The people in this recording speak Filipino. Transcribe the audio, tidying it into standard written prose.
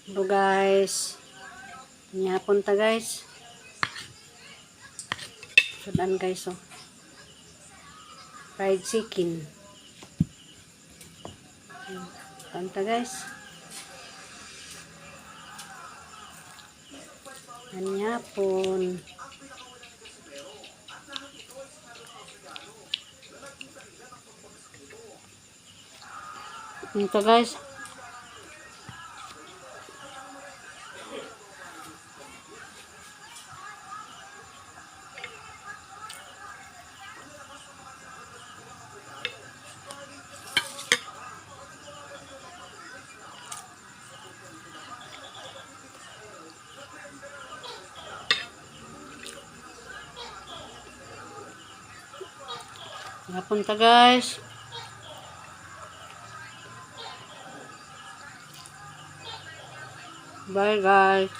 Hello guys. Nyapon ta guys. Sudan guys oh. Fried chicken. Panta guys. Nyapon. Ito guys. Napunta guys. Bye guys.